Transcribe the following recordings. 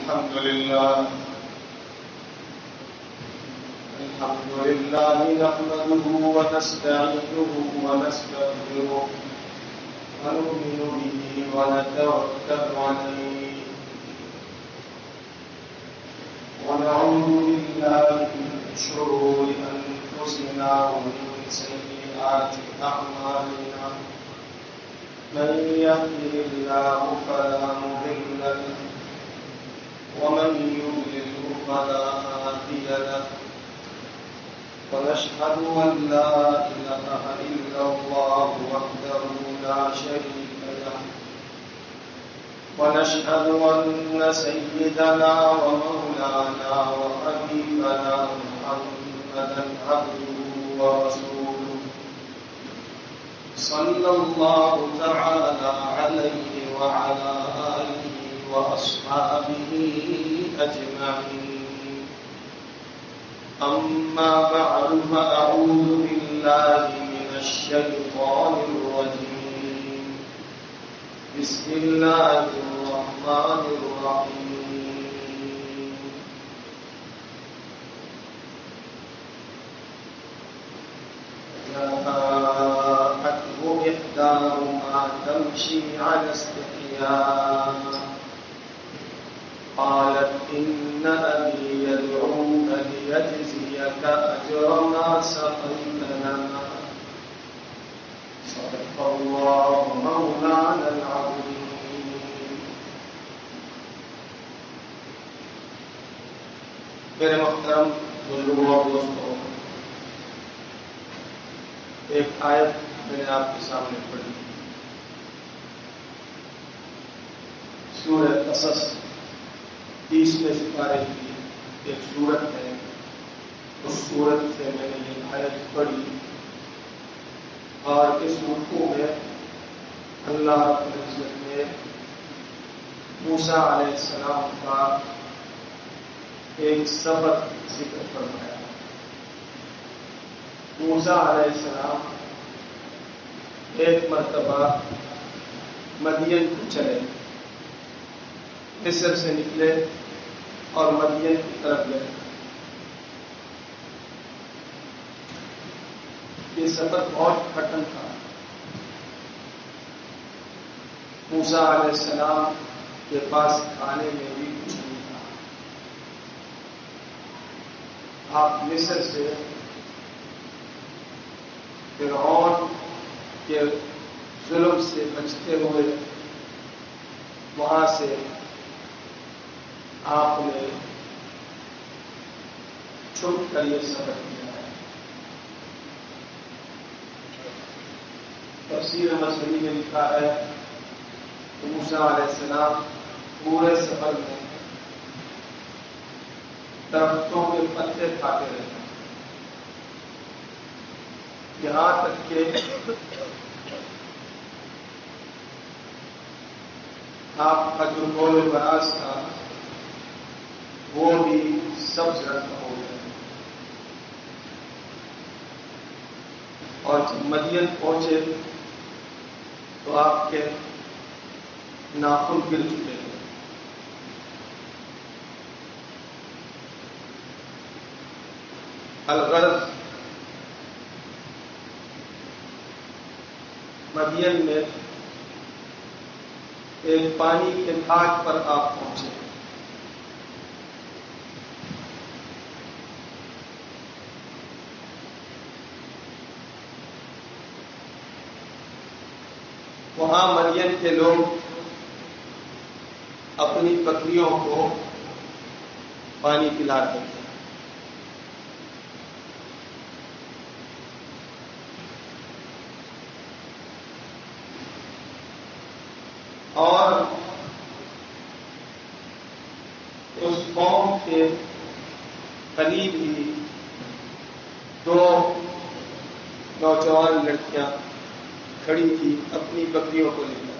الحمد لله نحمده ونستعينه ونستغفره ونؤمن به ونتوكل عليه ونعوذ بالله من شرور أنفسنا ومن سيئات أعمالنا من يهده الله فلا مضل له ومن يضلل فلا هادي له ونشهد أن لا إله إلا الله وحده لا شريك له ونشهد أن سيدنا ومولانا وحبيبنا محمدا عبده ورسوله صلى الله تعالى عليه وعلى آله وأصحابه أجمعين أما بعد فأعوذ بالله من الشيطان الرجيم بسم الله الرحمن الرحيم جاءته إحداهما تمشي على استحياء قالت إن أبي يدعوك ليجزيك أجر ما سقيت لنا صدق الله مولانا العظيم. میرے محترم بزرگوں اور دوستوں، ایک آیت میں نے آپ کے سامنے پڑھی، سورہ قصص 30ویں سپارے کی ایک سورت ہے. اس سورت سے میں نے یہ آیت پڑھی اور اس رکوع میں اللہ رب العزت نے موسیٰ علیہ السلام کا ایک سبق ذکر فرمایا. موسیٰ علیہ السلام ایک مرتبہ مدین کو چلے، مصر سے نکلے اور مدین کی طرف گئے. یہ سفر بہت کٹھن تھا. موسیٰ علیہ السلام کے پاس کھانے میں بھی کچھ نہیں تھا. آپ مصر سے فرعون کے ظلم سے بچتے ہوئے وہاں سے آپ نے چھپ کر یہ سبق کیا ہے. تفسیر مصری میں لکھا ہے کہ موسیٰ علیہ السلام پورے سفر میں درختوں کے پتے کھاتے رہے، یہاں تک کہ آپ کا جو گول براز تھا وہ بھی سبز رنگ ہو گیا. اور جب مدین پہنچے تو آپ کے ناخن گر چکے تھے. الغرض مدین میں ایک پانی کے گھاٹ پر آپ پہنچے. وہاں مدین کے لوگ اپنی بکریوں کو پانی پلاتے تھے. اور اس قوم کے قریب ہی دو نوجوان لڑکیاں کھڑی تھی اپنی بکریوں کو لے کر.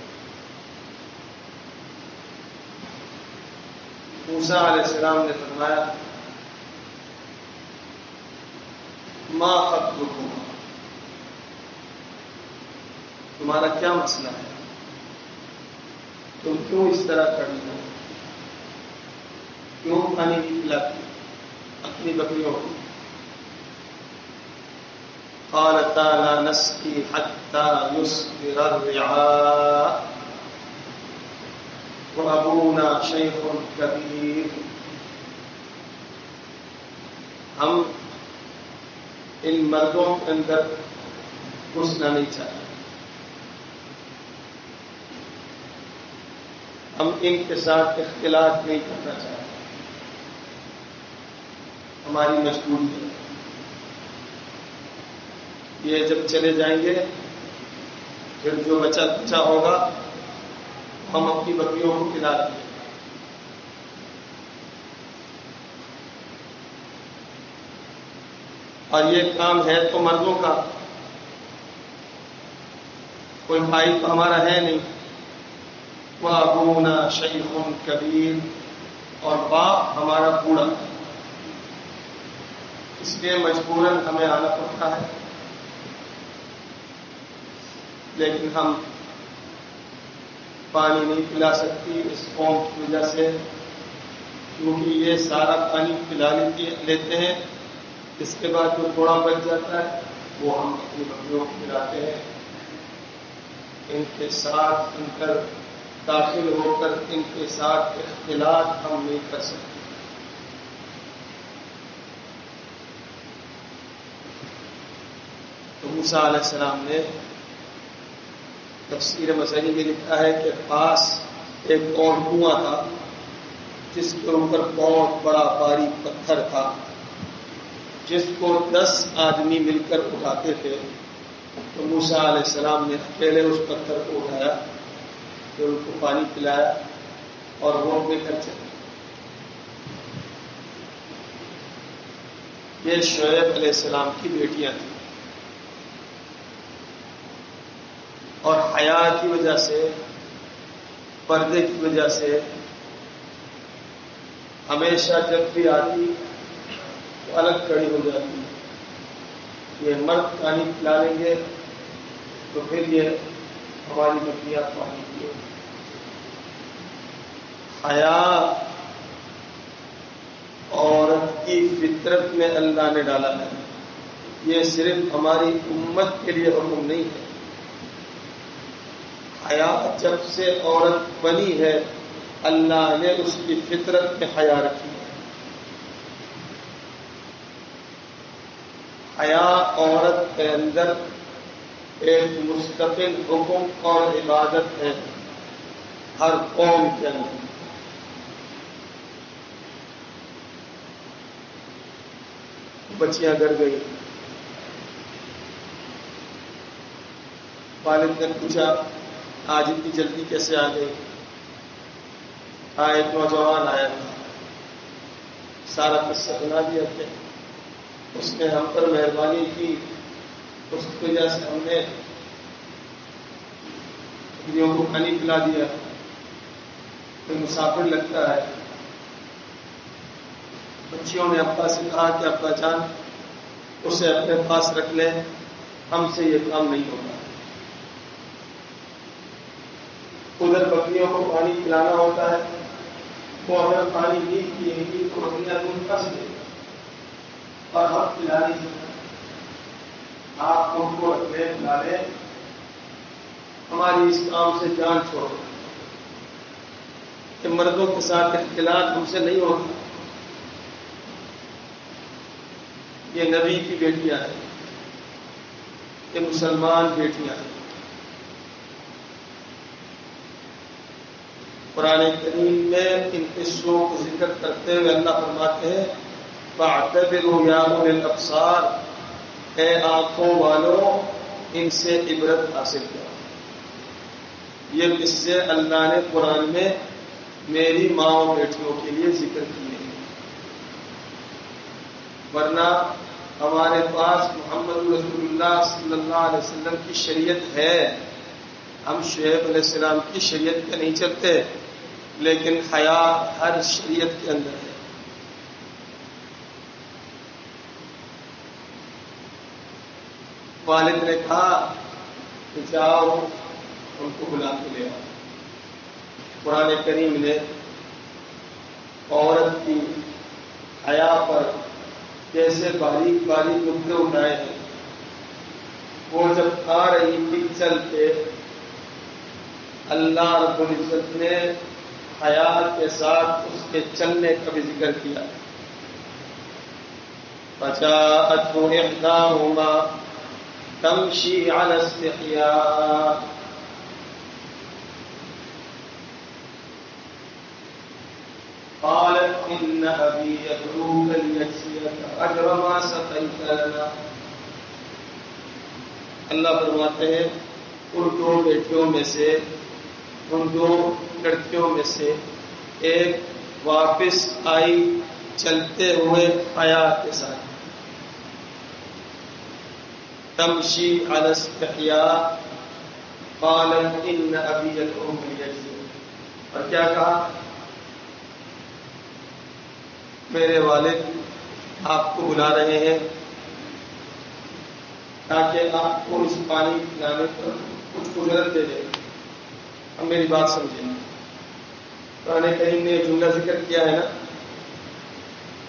موسیٰ علیہ السلام نے فرمایا ما خطبکم، تمہارا کیا مسئلہ ہے، تم کیوں اس طرح کھڑی ہو؟ کیوں پانی نہیں پلاتی اپنی بکریوں کو؟ قالتا لا نسقي حتى يصدر الرعاء وابونا شيخ كبير. ہم ان مردوں کے اندر گھسنا نہیں چاہتے، ہم ان کے ساتھ اختلاط نہیں کرنا چاہتے، ہماری مجبوری ہے. یہ جب چلے جائیں گے پھر جو بچہ بچا ہوگا ہم اپنی بکریوں کو کھلا دیں گے. اور یہ کام ہے تو مردوں کا، کوئی بھائی تو ہمارا ہے نہیں. وَأَبُونَا شَيْخٌ كَبِيرٌ، اور باپ ہمارا بوڑھا ہے، اس لیے مجبوراً ہمیں آنا پڑتا ہے. لیکن ہم پانی نہیں پلا سکتی اس قوم کی وجہ سے، کیونکہ یہ سارا پانی پلا لیتے ہیں. اس کے بعد جو تھوڑا بچ جاتا ہے وہ ہم اپنی بکریوں کو پلاتے ہیں. ان کے ساتھ ان کر داخل ہو کر ان کے ساتھ اختلاط ہم نہیں کر سکتے. تو موسیٰ علیہ السلام نے تفسیر مصری میں لکھا ہے کہ پاس ایک اور کنواں تھا جس کے اوپر بہت بڑا باریک پتھر تھا، جس کو 10 آدمی مل کر اٹھاتے تھے. تو موسیٰ علیہ السلام نے اکیلے اس پتھر کو اٹھایا، پھر ان کو پانی پلایا اور وہ اپنے گھر چلے. یہ شعیب علیہ السلام کی بیٹیاں تھیں، اور حیا کی وجہ سے، پردے کی وجہ سے ہمیشہ جب بھی آتی تو الگ کھڑی ہو جاتی. یہ مرد پانی پلا لیں گے تو پھر یہ ہماری بکریاں پانی پیے. حیا عورت کی فطرت میں اللہ نے ڈالا ہے. یہ صرف ہماری امت کے لیے حکم نہیں ہے. حیا جب سے عورت بنی ہے اللہ نے اس کی فطرت میں حیا رکھی ہے. حیا عورت کے اندر ایک مستقل حکم اور عبادت ہے ہر قوم کے اندر. بچیاں گھر گئی، والد نے پوچھا آج اتنی جلدی کیسے آ گئی؟ ایک نوجوان آیا تھا، سارا قصہ سنا دیا کہ اس نے ہم پر مہربانی کی، اس کی وجہ سے ہم نے بکریوں کو پانی پلا دیا. کوئی مسافر لگتا ہے. بچیوں نے ابا سے کہا کہ ابا جان اسے اپنے پاس رکھ لیں، ہم سے یہ کام نہیں ہوگا. ادھر بکریوں کو پانی پلانا ہوتا ہے، وہ اگر پانی نہیں پیے گی تو بکریاں دودھ پس دے گی اور ہم پلا نہیں سکتے. آپ ان کو رکھنے پلا لیں، ہماری اس کام سے جان چھوڑو کہ مردوں کے ساتھ اختلاط ہم سے نہیں ہوتا. یہ نبی کی بیٹیاں ہیں، یہ مسلمان بیٹیاں ہیں. قرآن کریم میں ان قصوں کو ذکر کرتے ہوئے اللہ فرماتے ہیں فَاعْتَبِرُوا يَا أُولِي الْأَبْصَارِ، اے آنکھوں والوں ان سے عبرت حاصل کرو. یہ قصے اللہ نے قرآن میں میری ماں و بیٹیوں کے لیے ذکر کیے ہیں، ورنہ ہمارے پاس محمد رسول اللہ صلی اللہ علیہ وسلم کی شریعت ہے. ہم شعیب علیہ السلام کی شریعت پہ نہیں چلتے، لیکن حیا ہر شریعت کے اندر ہے. والد نے کہا کہ جاؤ ان کو بلا کے لے آؤ. قرآن کریم نے عورت کی حیا پر کیسے باریک باریک نقطے اٹھائے ہیں. وہ جب آ رہی تھی چل کے، اللہ رب العزت نے حیا کے ساتھ اس کے چلنے کا بھی ذکر کیا. فجاءته إحداهما تمشي على استحياء قالت إن أبي يدعوك ليجزيك أجر ما سقيت لنا. اللہ فرماتے ہیں ان دو بیٹیوں میں سے، ان دو لڑکیوں میں سے ایک واپس آئی چلتے ہوئے حیا کے ساتھ. تمشی علی استحیاء قالت ان ابی یدعوک لیجزیک. اور کیا کہا؟ میرے والد آپ کو بلا رہے ہیں تاکہ آپ کو اس پانی پلانے پر کچھ اجرت دے دیں. اب میری بات سمجھیں. قرآن کریم نے یہ جملہ ذکر کیا ہے نا،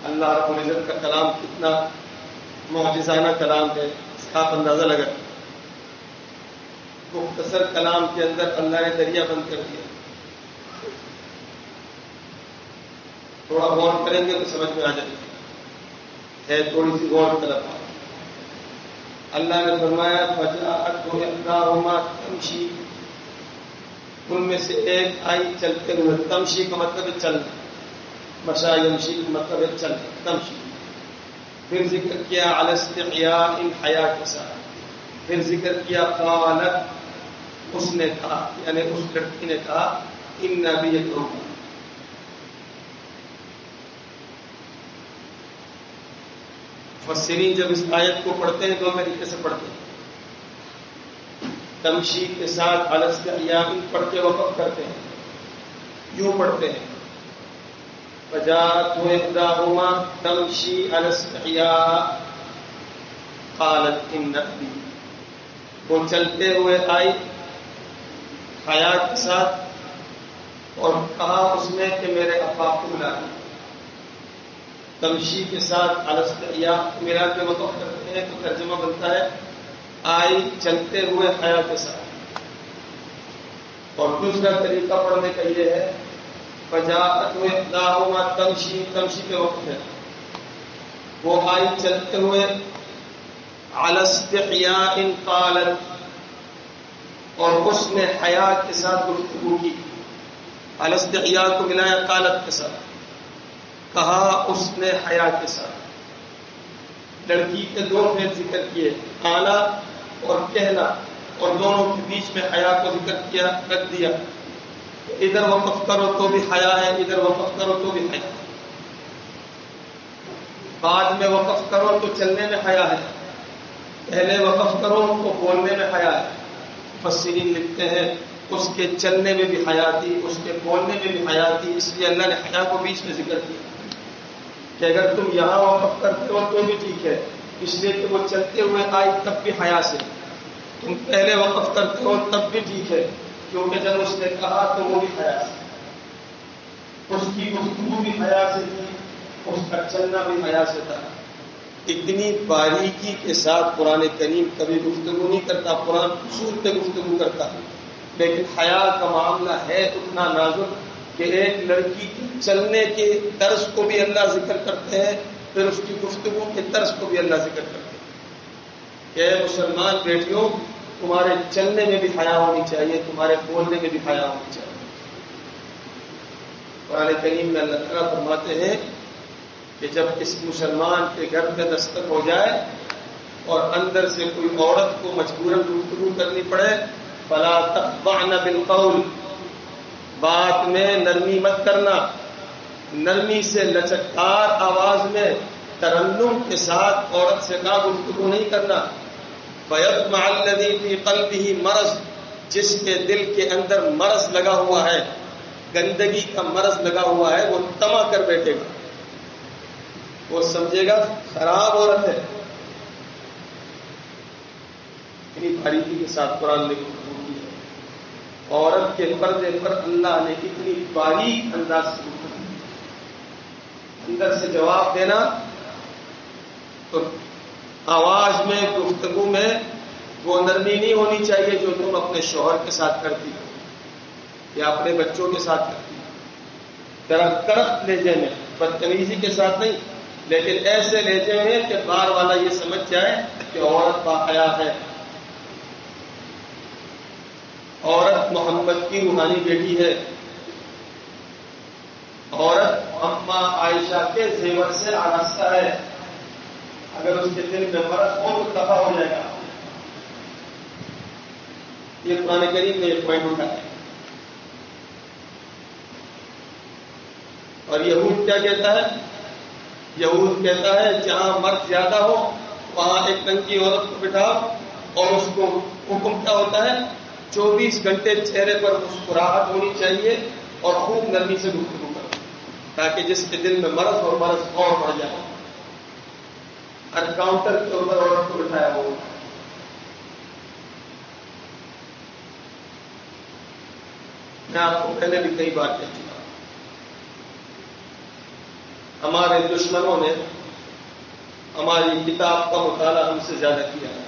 اللہ رب العزت کا کلام کتنا معجزانہ کلام ہے، اس کا آپ اندازہ لگا. مختصر کلام کے اندر اللہ نے دریا بند کر دیا. تھوڑا غور کریں گے تو سمجھ میں آ جائے ہے، تھوڑی سی غور طلب. اللہ نے فرمایا فجاءته إحداهما تمشي، ان میں سے ایک آئی چلتے ہوئے. تمشی کا مطلب ہے چلنا، مشا یمشی کا مطلب ہے چلنا، تمشی. پھر ذکر کیا علی استحیاء، ان حیا کے ساتھ. پھر ذکر کیا قالت، اس نے کہا، یعنی اس لڑکی نے کہا ان ابی یدعوک. مفسرین جب اس آیت کو پڑھتے ہیں دو طریقے سے پڑھتے ہیں. تمشی کے ساتھ علی استحیاء پڑھ کے وقف کرتے ہیں، یوں پڑھتے ہیں فجاءته إحداهما تمشي على استحياء قالت إن أبي. وہ چلتے ہوئے آئی حیا کے ساتھ اور کہا اس نے کہ میرے ابا کو بلا. تمشی کے ساتھ علی استحیاء میرا کے وقف کرتے ہیں تو ترجمہ بنتا ہے آئی چلتے ہوئے حیا کے ساتھ. اور دوسرا طریقہ پڑھنے کا یہ ہے فجاءته إحداهما تمشي، تمشی کے وقت ہے وہ آئی چلتے ہوئے علی استحیاء قالت، اور اس نے حیا کے ساتھ گفتگو کی. علی استحیاء کو ملایا قالت کے ساتھ، کہا اس نے حیا کے ساتھ. لڑکی کے دو فعل ذکر کیے، آنا اور کہنا، اور دونوں کے بیچ میں حیا کو ذکر کیا، رکھ دیا. ادھر وقف کرو تو بھی حیا ہے، ادھر وقف کرو تو بھی حیا ہے. بعد میں وقف کرو تو چلنے میں حیا ہے، پہلے وقف کرو تو بولنے میں حیا ہے. مفسرین لکھتے ہیں اس کے چلنے میں بھی حیا تھی، اس کے بولنے میں بھی حیا تھی، اس لیے اللہ نے حیا کو بیچ میں ذکر کیا کہ اگر تم یہاں وقف کرتے ہو تو بھی ٹھیک ہے، اس لیے کہ وہ چلتے ہوئے آئی تب بھی حیا سے. تم پہلے وقف کرتے ہو تب بھی ٹھیک ہے، کیونکہ جب اس نے کہا تو وہ بھی حیا سے. اس کی گفتگو بھی حیا سے تھی، اس کا چلنا بھی حیا سے تھا. اتنی باریکی کے ساتھ قرآن کریم کبھی گفتگو نہیں کرتا، قرآن اصول پہ گفتگو کرتا ہے. لیکن حیا کا معاملہ ہے اتنا نازک کہ ایک لڑکی کے چلنے کے طرز کو بھی اللہ ذکر کرتے ہیں، پھر اس کی گفتگو کے طرز کو بھی اللہ ذکر کرتے ہیں کہ مسلمان بیٹیوں تمہارے چلنے میں بھی حیا ہونی چاہیے، تمہارے بولنے میں بھی حیا ہونی چاہیے. قرآن کریم میں اللہ تعالیٰ فرماتے ہیں کہ جب اس مسلمان کے گھر پہ دستک ہو جائے اور اندر سے کوئی عورت کو مجبوراً گفتگو کرنی پڑے، فلا تخضعن بالقول، بات میں نرمی مت کرنا، نرمی سے لچکدار آواز میں ترنم کے ساتھ عورت سے کا گفتگو نہیں کرنا. فَيَطْمَعَ الَّذِي فِي قَلْبِهِ مرض، جس کے دل کے اندر مرض لگا ہوا ہے، گندگی کا مرض لگا ہوا ہے، وہ تما کر بیٹھے گا، وہ سمجھے گا خراب عورت ہے. اتنی باریکی کے ساتھ قرآن نے گفتگو کی ہے. عورت کے پردے پر اللہ نے اتنی باریک انداز سے گفتگو کی. اندر سے جواب دینا، تو آواز میں، گفتگو میں وہ نرمی نہیں ہونی چاہیے جو تم اپنے شوہر کے ساتھ کرتی ہو یا اپنے بچوں کے ساتھ کرتی ہو. کرخت لہجے میں، بدتمیزی کے ساتھ نہیں، لیکن ایسے لہجے میں کہ بار والا یہ سمجھ جائے کہ عورت باحیا ہے، عورت محمد کی روحانی بیٹی ہے، عورت اما عائشہ کے زیور سے آراستہ ہے. اگر اس کے دل میں مرض ہو تو دفع ہو جائے گا. یہ قرآن کریم نے ایک پوائنٹ اٹھایا ہے. اور یہود کیا کہتا ہے؟ یہود کہتا ہے جہاں مرد زیادہ ہو وہاں ایک ننگی عورت کو بٹھاؤ، اور اس کو حکم کیا ہوتا ہے؟ 24 گھنٹے چہرے پر مسکراہٹ ہونی چاہیے اور خوب نرمی سے گفتگو کرو، تاکہ جس کے دل میں مرض اور مرض اور بڑھ جائے. ہر کاؤنٹر کے اوپر عورت کو بٹھایا ہو. میں آپ کو پہلے بھی کئی بار کہہ چکا، ہمارے دشمنوں نے ہماری کتاب کا مطالعہ ہم سے زیادہ کیا ہے،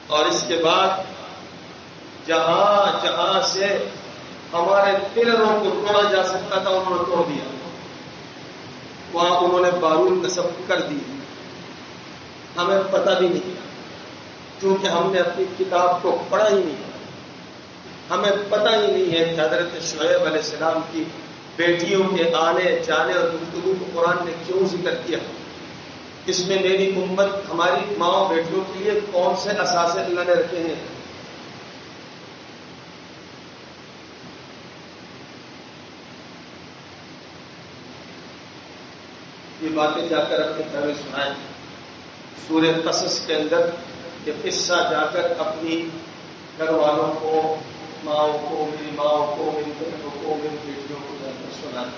اور اس کے بعد جہاں جہاں سے ہمارے پلروں کو توڑا جا سکتا تھا انہوں نے توڑ دیا، وہاں انہوں نے بارود نصب کر دی. ہمیں پتہ بھی نہیں کیونکہ ہم نے اپنی کتاب کو پڑھا ہی نہیں. ہمیں پتہ ہی نہیں ہے کہ حضرت شعیب علیہ السلام کی بیٹیوں کے آنے جانے اور گفتگو کو قرآن نے کیوں ذکر کیا. اس میں میری امت ہماری ماؤں بیٹیوں کے لیے کون سے اثاثے اللہ نے رکھے ہیں. یہ باتیں جا کر اپنے گھر میں سنائیں. سورہ قصص کے اندر یہ قصہ جا کر اپنی گھر والوں کو، ماؤں کو، میری ماؤں کو، میری بہنوں کو، میری بیٹیوں کو جا کر سنائیں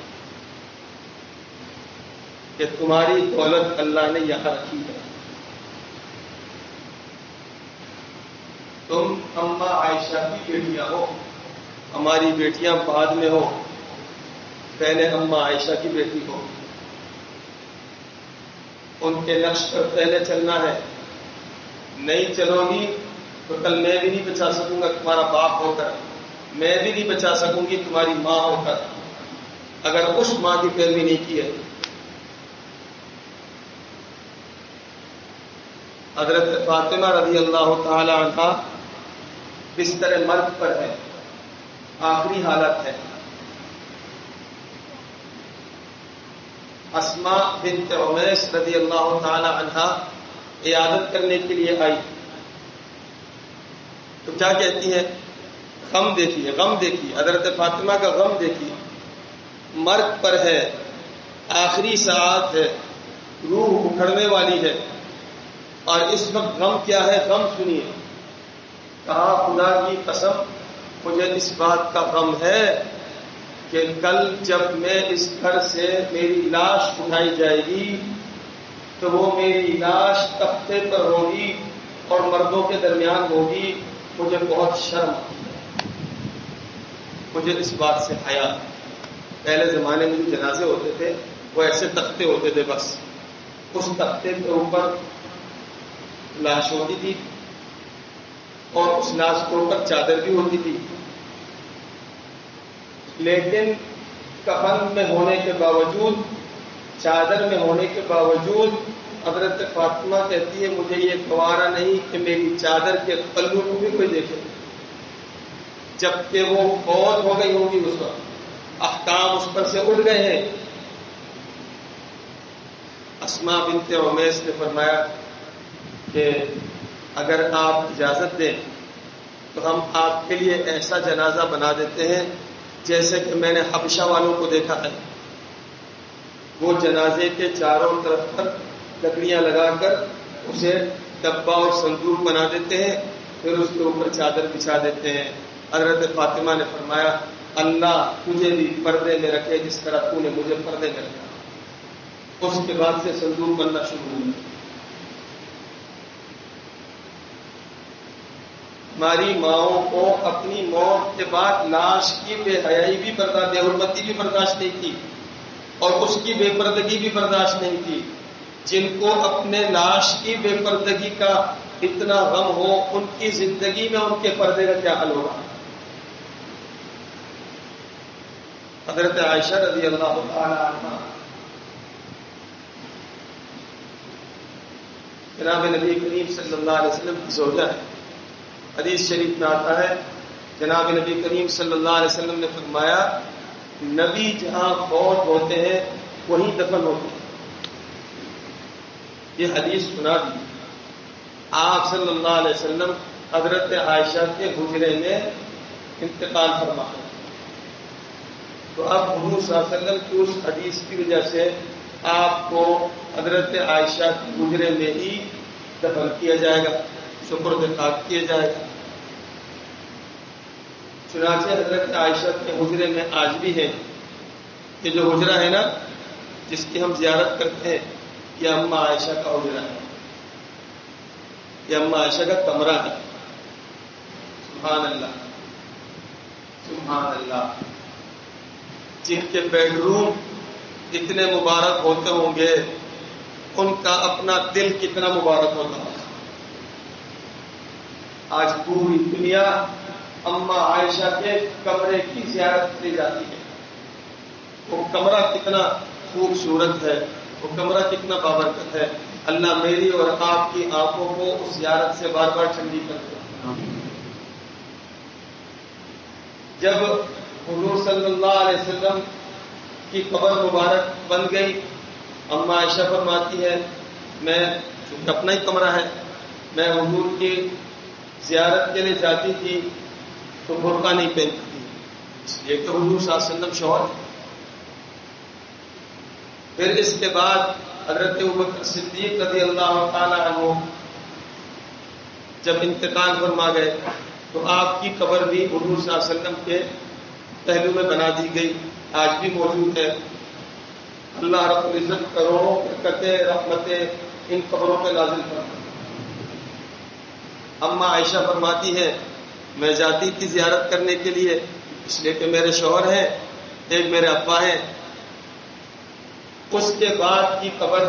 کہ تمہاری دولت اللہ نے یہاں رکھی ہے. تم اما عائشہ کی بیٹیاں ہو. ہماری بیٹیاں بعد میں ہو، پہلے اما عائشہ کی بیٹی ہو. ان کے نقش پر پہلے چلنا ہے. نہیں چلو گی تو کل میں بھی نہیں بچا سکوں گا تمہارا باپ ہو کر، میں بھی نہیں بچا سکوں گی تمہاری ماں ہو کر اگر اس ماں کی پیروی نہیں کی ہے. حضرت فاطمہ رضی اللہ تعالی عنہا بستر مرگ پر ہے، آخری حالت ہے. اسماء بنت عمیس رضی اللہ تعالی عنہا عیادت کرنے کے لیے آئی تو کیا کہتی ہے؟ غم دیکھیے، غم دیکھیے، حضرت فاطمہ کا غم دیکھیے. مرگ پر ہے، آخری ساعت ہے، روح اکھڑنے والی ہے، اور اس وقت غم کیا ہے؟ غم سنیے. کہا خدا کی قسم مجھے اس بات کا غم ہے کہ کل جب میں اس گھر سے میری لاش اٹھائی جائے گی تو وہ میری لاش تختے پر ہوگی اور مردوں کے درمیان ہوگی. مجھے بہت شرم آتی ہے، مجھے اس بات سے حیا. پہلے زمانے میں جو جنازے ہوتے تھے وہ ایسے تختے ہوتے تھے، بس اس تختے کے اوپر لاش ہوتی تھی اور اس لاش کے اوپر چادر بھی ہوتی تھی. لیکن کفن میں ہونے کے باوجود، چادر میں ہونے کے باوجود حضرت فاطمہ کہتی ہے مجھے یہ گوارا نہیں کہ میری چادر کے پلو کو بھی کوئی دیکھے، جبکہ وہ فوت ہو گئی ہوگی. اس وقت احکام اس پر سے اٹھ گئے ہیں. اسماء بنت عمیس نے فرمایا کہ اگر آپ اجازت دیں تو ہم آپ کے لیے ایسا جنازہ بنا دیتے ہیں جیسے کہ میں نے حبشہ والوں کو دیکھا ہے. وہ جنازے کے چاروں طرف پر لکڑیاں لگا کر اسے ڈبہ اور صندوق بنا دیتے ہیں، پھر اس کے اوپر چادر بچھا دیتے ہیں. حضرت فاطمہ نے فرمایا اللہ تجھے بھی پردے میں رکھے جس طرح تو نے مجھے پردے میں رکھا. اس کے بعد سے صندوق بننا شروع ہوا. ہماری ماؤں کو اپنی موت کے بعد لاش کی بے حیائی بھی برداشت، بے حرمتی بھی برداشت نہیں تھی اور اس کی بے پردگی بھی برداشت نہیں تھی. جن کو اپنے لاش کی بے پردگی کا اتنا غم ہو، ان کی زندگی میں ان کے پردے کا کیا حل ہوگا؟ حضرت عائشہ رضی اللہ تعالی عنہ جناب نبی کریم صلی اللہ علیہ وسلم کی زوجہ ہے. حدیث شریف میں آتا ہے جناب نبی کریم صلی اللہ علیہ وسلم نے فرمایا نبی جہاں فوت ہوتے ہیں وہیں دفن ہوتے ہیں. یہ حدیث سنا دی. آپ صلی اللہ علیہ وسلم حضرت عائشہ کے حجرے میں انتقال فرما ہے. تو اب حضور صلی اللہ علیہ وسلم کی اس حدیث کی وجہ سے آپ کو حضرت عائشہ کے حجرے میں ہی دفن کیا جائے گا، سپرد خاک کیا جائے گا. چنانچہ حضرت عائشہ کے حجرے میں آج بھی ہے. یہ جو حجرہ ہے نا جس کی ہم زیارت کرتے ہیں، یہ اماں عائشہ کا حجرہ ہے، یہ اماں عائشہ کا کمرہ ہے. سبحان اللہ سبحان اللہ. جن کے بیڈ روم اتنے مبارک ہوتے ہوں گے ان کا اپنا دل کتنا مبارک ہوتا ہے. آج پوری دنیا اماں عائشہ کے کمرے کی زیارت کی جاتی ہے. وہ کمرہ کتنا خوبصورت ہے، وہ کمرہ کتنا بابرکت ہے. اللہ میری اور آپ کی آنکھوں کو اس زیارت سے بار بار ٹھنڈی کر دے. جب حضور صلی اللہ علیہ وسلم کی قبر مبارک بن گئی، اماں عائشہ فرماتی ہے میں چونکہ اپنا ہی کمرہ ہے، میں حضور کی زیارت کے لیے جاتی تھی تو برقع نہیں پہنتی تھی، اس لیے کہ حضور صلی اللہ علیہ وسلم شوہر. پھر اس کے بعد حضرت ابوبکر صدیق رضی اللہ تعالی عنہ جب انتقال فرما گئے تو آپ کی قبر بھی حضور صلی اللہ علیہ وسلم کے پہلو میں بنا دی گئی، آج بھی موجود ہے. اللہ رب العزت کروڑوں برکتیں رحمتیں ان قبروں پہ نازل کرتا. اماں عائشہ فرماتی ہے میں جاتی تھی زیارت کرنے کے لیے اس لیے کہ میرے شوہر ہیں، ایک میرے ابا ہیں. اس کے بعد کی قبر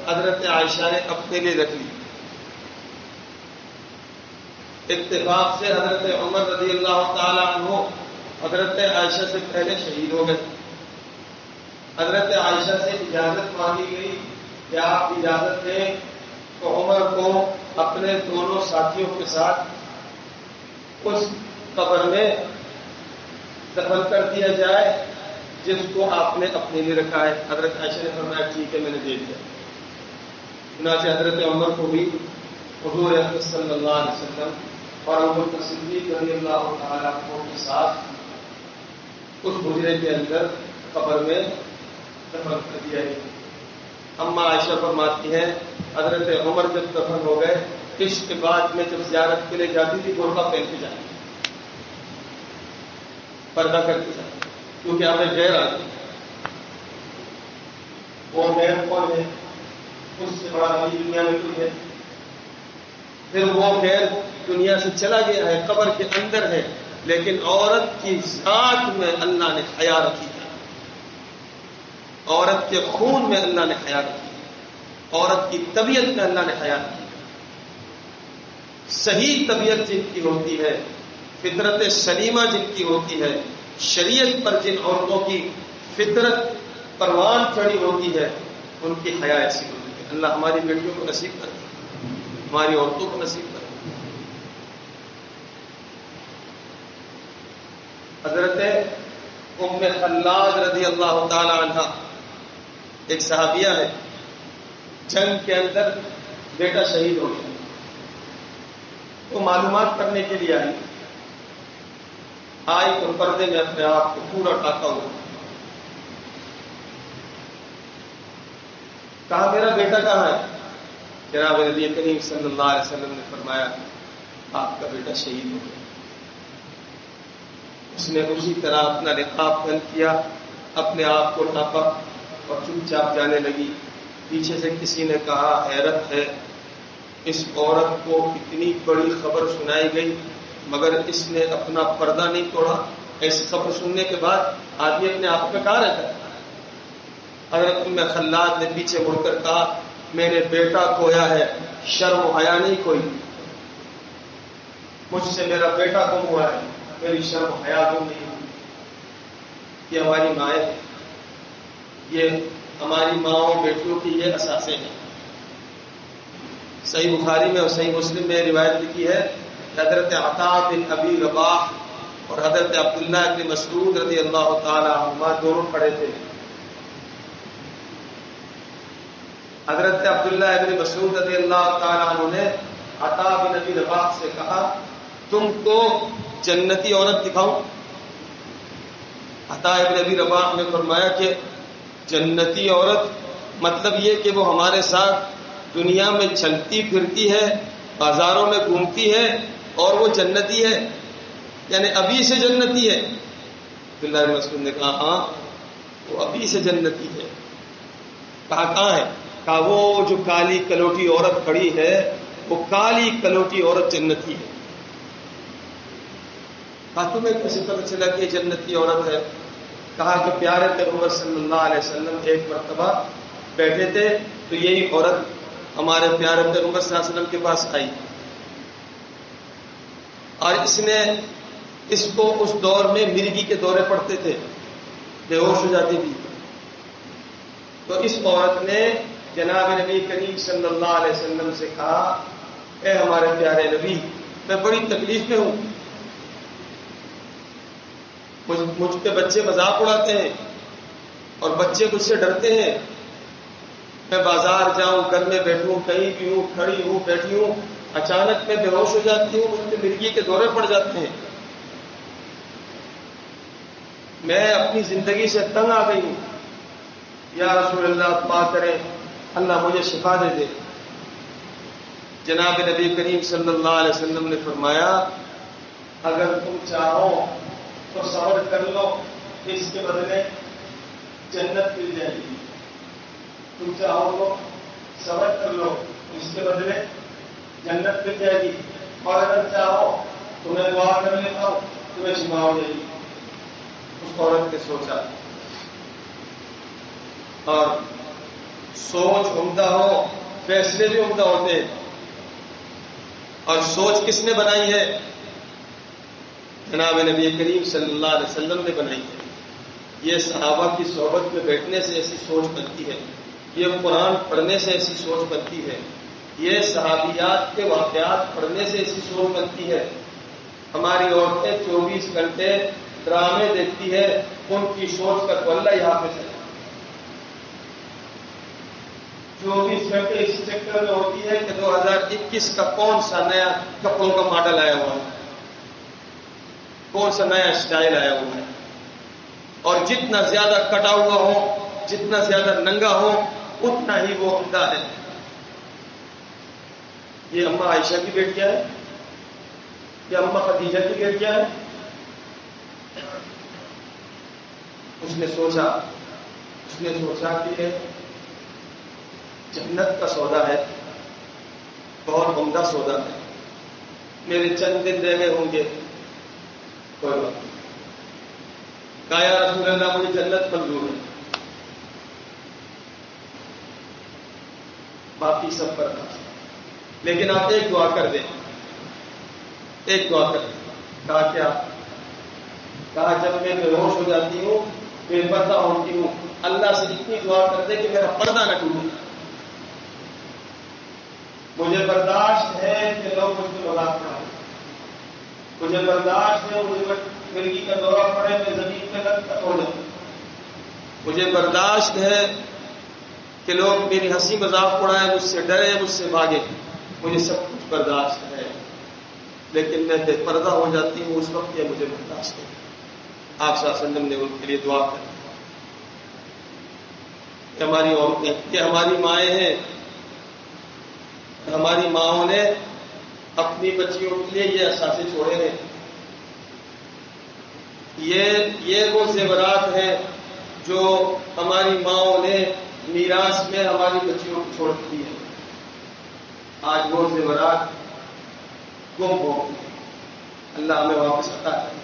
حضرت عائشہ نے اپنے لیے رکھ لی. اتفاق سے حضرت عمر رضی اللہ تعالی عنہ حضرت عائشہ سے پہلے شہید ہو گئے. حضرت عائشہ سے اجازت مانگی گئی کہ آپ اجازت دیں تو عمر کو اپنے دونوں ساتھیوں کے ساتھ اس قبر میں دفن کر دیا جائے جس کو آپ نے اپنے لیے رکھا ہے. حضرت عائشہ نے فرمایا ٹھیک ہے میں نے دے دیا. چنانچہ حضرت عمر کو بھی حضور اکرم صلی اللہ علیہ وسلم اور ابوبکر صدیق رضی اللہ تعالی عنہ کے ساتھ اس حجرے کے اندر قبر میں دفن کر دیا گیا. اماں عائشہ فرماتی ہیں حضرت عمر جب دفن ہو گئے اس کے بعد میں جب زیارت کے لیے جاتی تھی برقع پہن کے جاتی، پردہ کر کے جاتی، کیونکہ ہمیں غیر آتی. وہ غیر کون ہے؟ اس سے بڑا غیر دنیا میں کوئی ہے؟ پھر وہ غیر دنیا سے چلا گیا ہے، قبر کے اندر ہے، لیکن عورت کی ذات میں اللہ نے حیا رکھی ہے. عورت کے خون میں اللہ نے حیا رکھی ہے، عورت کی طبیعت میں اللہ نے حیا رکھی ہے. صحیح طبیعت جن کی ہوتی ہے، فطرت سلیمہ جن کی ہوتی ہے، شریعت پر جن عورتوں کی فطرت پروان چڑھی ہوتی ہے ان کی حیا ایسی ہوتی ہے. اللہ ہماری بیٹیوں کو نصیب کرے، ہماری عورتوں کو نصیب کرے. حضرت ام خلاد رضی اللہ تعالی عنہ ایک صحابیہ ہے، جنگ کے اندر بیٹا شہید ہو گیا. وہ معلومات کرنے کے لیے آئی تو پردے میں اپنے آپ کو پورا ٹاکا ہوا. کہا میرا بیٹا کہاں ہے؟ جناب نبی کریم صلی اللہ علیہ وسلم نے فرمایا آپ کا بیٹا شہید ہو گیا. اس نے اسی طرح اپنا نقاب بند کیا، اپنے آپ کو ڈھانپا اور چپ چاپ جانے لگی. پیچھے سے کسی نے کہا حیرت ہے، اس عورت کو اتنی بڑی خبر سنائی گئی مگر اس نے اپنا پردہ نہیں توڑا. ایسی خبر سننے کے بعد آدمی اپنے آپ پہ کہاں رہتا ہے. حضرت ام خلاد نے پیچھے مڑ کر کہا میرے بیٹا کھویا ہے, شرم و حیا نہیں کوئی, مجھ سے میرا بیٹا گم ہوا ہے, میری شرم و حیا گم نہیں ہوئی. یہ ہماری مائیں ہیں, یہ ہماری ماؤں بیٹیوں کی یہ اثاثے ہیں. صحیح بخاری میں اور صحیح مسلم میں روایت لکھی ہے کہ حضرت عطا بن ابی رباح اور حضرت عبداللہ بن مسعود رضی اللہ تعالی عنہما دونوں کھڑے تھے. حضرت عبداللہ بن مسعود رضی اللہ تعالی عنہ نے عطا بن ابی رباح سے کہا تم کو جنتی عورت دکھاؤں. عطا بن ابی رباح نے فرمایا کہ جنتی عورت مطلب یہ کہ وہ ہمارے ساتھ دنیا میں چلتی پھرتی ہے, بازاروں میں گھومتی ہے اور وہ جنتی ہے, یعنی ابھی سے جنتی ہے. عبداللہ بن مسعود نے کہا ہاں وہ ابھی سے جنتی ہے. کہا کہاں ہے؟ کہا وہ جو کالی کلوٹی عورت کھڑی ہے وہ کالی کلوٹی عورت جنتی ہے. کہا تمہیں کیسے پتہ چلا کہ یہ جنتی عورت ہے؟ کہا کہ پیارے پیغمبر صلی اللہ علیہ وسلم ایک مرتبہ بیٹھے تھے تو یہی عورت ہمارے پیارے پیغمبر صلی اللہ علیہ وسلم کے پاس آئی اور اس کو اس دور میں مرگی کے دورے پڑتے تھے, بے ہوش ہو جاتی تھی. تو اس عورت نے جناب نبی کریم صلی اللہ علیہ وسلم سے کہا اے ہمارے پیارے نبی میں بڑی تکلیف میں ہوں, مجھ پہ بچے مذاق اڑاتے ہیں اور بچے مجھ سے ڈرتے ہیں. میں بازار جاؤں, گھر میں بیٹھوں, کہیں بھی ہوں, کھڑی ہوں, بیٹھی ہوں, اچانک میں بے ہوش ہو جاتی ہوں, مجھ پہ مرگی کے دورے پڑ جاتے ہیں. میں اپنی زندگی سے تنگ آ گئی ہوں, یا رسول اللہ دعا کریں اللہ مجھے شفا دے دے. جناب نبی کریم صلی اللہ علیہ وسلم نے فرمایا اگر تم چاہو تو صبر کر لو, اس کے بدلے جنت مل جائے گی. تم چاہو تو صبر کر لو, اس کے بدلے جنت مل جائے گی. اور اگر چاہو تو میں دعا کر لیتا ہوں, تمہیں شفا ہو جائے گی. اس عورت نے سوچا, اور سوچ عمدہ ہو فیصلے بھی عمدہ ہوتے ہیں. اور سوچ کس نے بنائی ہے؟ جناب نبی کریم صلی اللہ علیہ وسلم نے بنائی ہے. یہ صحابہ کی صحبت میں بیٹھنے سے ایسی سوچ بنتی ہے, یہ قرآن پڑھنے سے ایسی سوچ بنتی ہے, یہ صحابیات کے واقعات پڑھنے سے ایسی سوچ بنتی ہے. ہماری عورتیں 24 گھنٹے ڈرامے دیکھتی ہے, ان کی سوچ کا تو اللہ یہاں پہ چلے. 24 گھنٹے اس چکر میں ہوتی ہے کہ 2021 کا کون سا نیا کپڑوں کا ماڈل آیا ہوا ہے, کون سا نیا اسٹائل آیا ہوا ہے. اور جتنا زیادہ کٹا ہوا ہو, جتنا زیادہ ننگا ہو, اتنا ہی وہ عمدہ ہے. یہ اماں عائشہ کی بیٹیاں ہے, یہ اماں خدیجہ کی بیٹیاں ہے. اس نے سوچا کہ جنت کا سودا ہے, بہت عمدہ سودا ہے, میرے چند دن رہ گئے ہوں گے, کوئی بات نہیں. کہا یا رسول اللہ مجھے جنت منظور ہے, باقی سب پر تھا, لیکن آپ ایک دعا کر دیں, ایک دعا کر دیں. کہا کیا؟ کہا جب میں بے ہوش ہو جاتی ہوں, بے پردہ ہوتی ہوں, اللہ سے اتنی دعا کر دے کہ میرا پردہ نہ ٹوٹے. مجھے برداشت ہے کہ لوگ مجھ کو مذاق اڑائیں, مجھے برداشت ہے مجھے مرگی کا دورہ پڑے, میں زمین پہ لگ ہو جاؤں. مجھے برداشت ہے کہ لوگ میری ہنسی مذاق اڑائیں, مجھ سے ڈرے, مجھ سے بھاگے. مجھے سب کچھ برداشت ہے, لیکن میں بے پردہ ہو جاتی ہوں, اس وقت یہ مجھے برداشت ہے. آپ صلی اللہ علیہ وسلم نے ان کے لیے دعا کی. ہماری عورتیں, یہ ہماری مائیں ہیں. ہماری ماؤں نے اپنی بچیوں کے لیے یہ اثاثے چھوڑے ہیں. یہ وہ زیورات ہیں جو ہماری ماؤں نے میراث میں ہماری بچیوں کو چھوڑ دی ہے. آج وہ زیورات گم ہو گئے. اللہ ہمیں واپس عطا کرے۔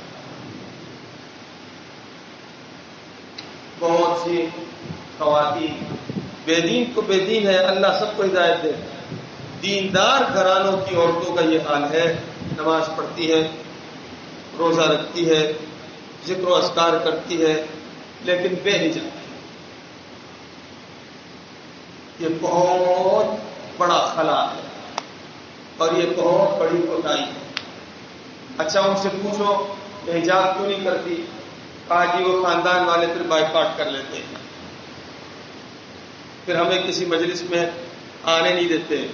بہت سی خواتین بے دین کو بے دین ہے، اللہ سب کو ہدایت دے۔ دیندار گھرانوں کی عورتوں کا یہ حال ہے، نماز پڑھتی ہے، روزہ رکھتی ہے، ذکر و اذکار کرتی ہے، لیکن بے حجاب۔ یہ بہت بڑا خلا ہے اور یہ بہت بڑی کوتاہی ہے۔ اچھا ان سے پوچھو کہ حجاب کیوں نہیں کرتی؟ کہا جی وہ خاندان والے پھر بائیکاٹ کر لیتے ہیں، پھر ہمیں کسی مجلس میں آنے نہیں دیتے،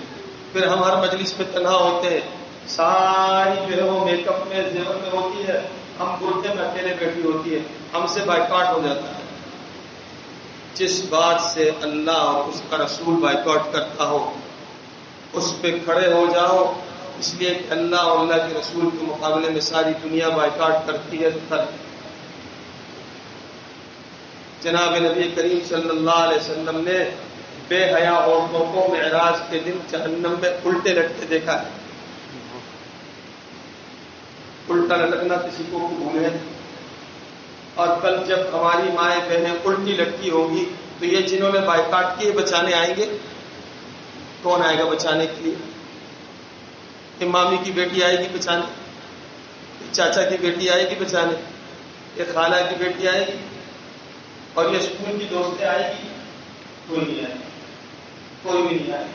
پھر ہم ہر مجلس میں تنہا ہوتے ہیں، ساری جو ہے وہ میک اپ میں زیور میں ہوتی ہے، ہم کرتے میں اکیلے بیٹھی ہوتی ہے، ہم سے بائیکاٹ ہو جاتا ہے۔ جس بات سے اللہ اور اس کا رسول بائیکاٹ کرتا ہو اس پہ کھڑے ہو جاؤ، اس لیے کہ اللہ اور اللہ کے رسول کے مقابلے میں ساری دنیا بائیکاٹ کرتی ہے تو جناب نبی کریم صلی اللہ علیہ وسلم نے بے حیا عورتوں کو معراج کے دن جہنم میں الٹے لٹکتے دیکھا ہے۔ الٹا لٹکنا کسی کو قبول ہے؟ اور کل جب ہماری مائیں بہنیں الٹی لٹکی ہوں گی تو یہ جنہوں نے بائیکاٹ کیے بچانے آئیں گے؟ کون آئے گا بچانے کے لیے؟ کہ مامی کی بیٹی آئے گی بچانے، چاچا کی بیٹی آئے گی بچانے، یہ خالہ کی بیٹی آئے گی، اور یہ اسکول کی دوستیں آئے گی؟ کوئی نہیں آئے گی، کوئی بھی نہیں آئے گا۔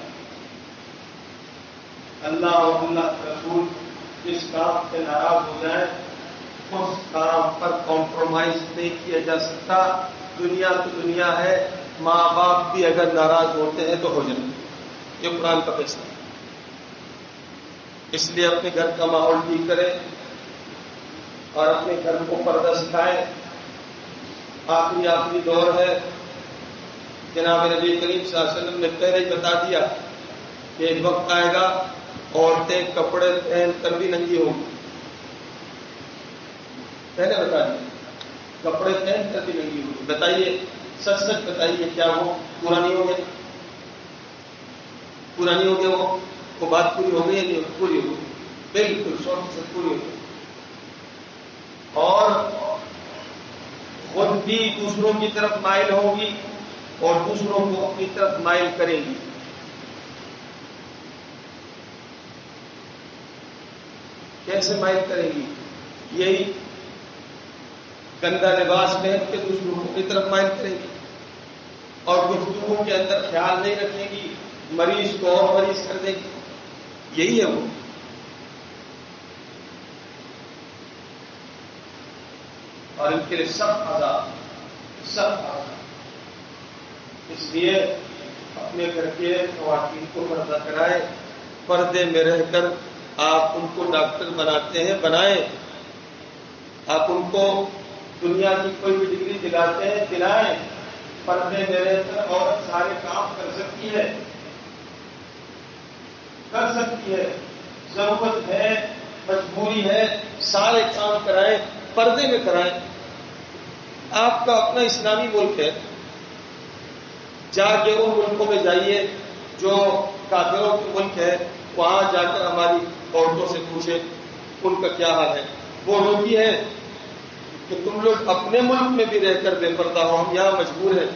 اللہ اور اللہ کے رسول جس کام سے ناراض ہو جائے اس کام پر کمپرومائز نہیں کیا جا سکتا۔ دنیا تو دنیا ہے، ماں باپ بھی اگر ناراض ہوتے ہیں تو ہو جائیں، یہ قرآن کا فیصلہ ہے۔ اس لیے اپنے گھر کا ماحول ٹھیک کریں اور اپنے گھر کو پردہ سکھائیں۔ آخری دور ہے، جناب نبی کریم صلی اللہ علیہ وسلم نے پہلے ہی بتا دیا کہ ایک وقت آئے گا عورتیں کپڑے پہن کر بھی ننگی ہوں گی، پہلے بتا دیا کپڑے پہن کر بھی ننگی ہوں گی۔ بتائیے، سچ سچ بتائیے، کیا وہ پورا نہیں ہو گیا؟ پورا نہیں ہو گیا؟ وہ بات پوری ہو گئی یا نہیں؟ پوری ہو گئی، بالکل 100% پوری ہو گئی۔ اور خود بھی دوسروں کی طرف مائل ہوں گی اور دوسروں کو اپنی طرف مائل کریں گی۔ کیسے مائل کریں گی؟ یہی گندا لباس پہن کے دوسروں کو اپنی طرف مائل کریں گی، اور گفتگو کے اندر خیال نہیں رکھیں گی، مریض کو اور مریض کر دیں گی۔ یہی ہے وہ۔ اور ان کے لیے سب عذاب۔ اس لیے اپنے گھر کے خواتین کو پردہ کرائیں، پردے میں رہ کر آپ ان کو ڈاکٹر بناتے ہیں بنائیں، آپ ان کو دنیا کی کوئی بھی ڈگری دلاتے ہیں دلائیں، پردے میں رہ کر عورت سارے کام کر سکتی ہے، ضرورت ہے، مجبوری ہے، سارے کام کرائیں، پردے میں کرائیں۔ آپ کا اپنا اسلامی ملک ہے، جا کے ان ملکوں میں جائیے جو کافروں کے ملک ہے، وہاں جا کر ہماری عورتوں سے پوچھیں ان کا کیا حال ہے۔ وہ روتی ہے کہ تم لوگ اپنے ملک میں بھی رہ کر بے پردہ ہو، ہم یہاں مجبور ہیں،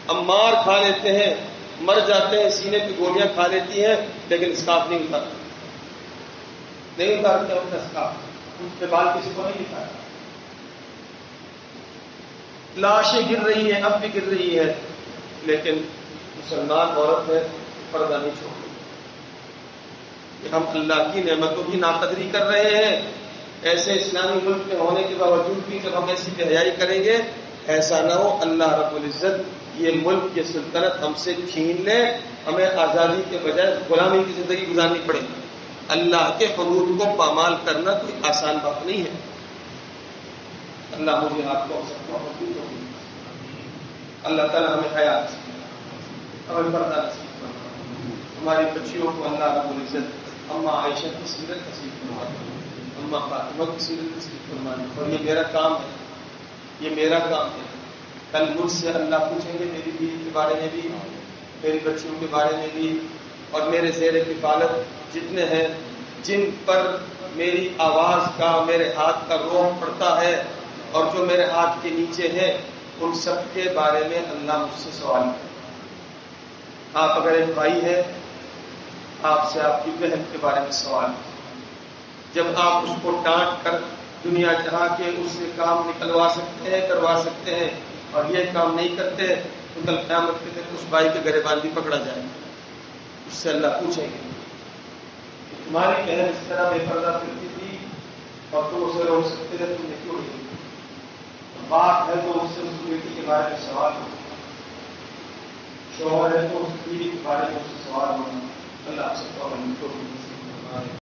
ہم مار کھا لیتے ہیں، مر جاتے ہیں، سینے پہ گولیاں کھا لیتی ہیں، لیکن اسکارف نہیں اتارتے ان کا اسکارف، ان پہ بال کسی کو نہیں دکھاتا۔ لاشیں گر رہی ہیں، اب بھی گر رہی ہے، لیکن مسلمان عورت ہے، پردہ نہیں چھوڑتی۔ کہ ہم اللہ کی نعمتوں کی ناقدری کر رہے ہیں، ایسے اسلامی ملک میں ہونے کے باوجود بھی جب ہم ایسی بے حیائی کریں گے، ایسا نہ ہو اللہ رب العزت یہ ملک یہ سلطنت ہم سے چھین لے، ہمیں آزادی کے بجائے غلامی کی زندگی گزارنی پڑے۔ اللہ کے حدود کو پامال کرنا کوئی آسان بات نہیں ہے۔ اللہ مجھے آپ کو سب کو حدود ہو، اللہ تعالیٰ ہمیں حیات ہمیں پردہ نصیب فرمائے، ہماری بچیوں کو اللہ رب العزت اماں عائشہ کی سیرت نصیب فرمائے، اماں فاطمہ کی سیرت نصیب فرمائے۔ اور یہ میرا کام ہے، یہ میرا کام ہے۔ کل مجھ سے اللہ پوچھیں گے میری بیوی کے بارے میں بھی، میری بچیوں کے بارے میں بھی، اور میرے زیر کفالت جتنے ہیں جن پر میری آواز کا میرے ہاتھ کا روح پڑتا ہے اور جو میرے ہاتھ کے نیچے ہے ان سب کے بارے میں اللہ مجھ سے سوال کرے. آپ اگر ایک بھائی ہے آپ سے آپ کی بہن کے بارے میں سوال ہے. جب آپ اس کو ڈانٹ کر دنیا چاہ کے اس سے کام نکلوا سکتے ہیں کروا سکتے ہیں اور یہ کام نہیں کرتے تو کل قیامت کے دن اس بھائی کے گریبان بھی پکڑا جائے گا. اس سے اللہ پوچھیں گے تمہاری بہن اس طرح بے پردہ کرتی تھی اور تم اسے روک سکتے تھے تم نے کیوں نہیں. بات ہے تو اس سے اس بیٹی کے بارے میں سوال ہو, شوہر ہے تو اس بیوی کے بارے میں اس سے سوال ہونا. اللہ سے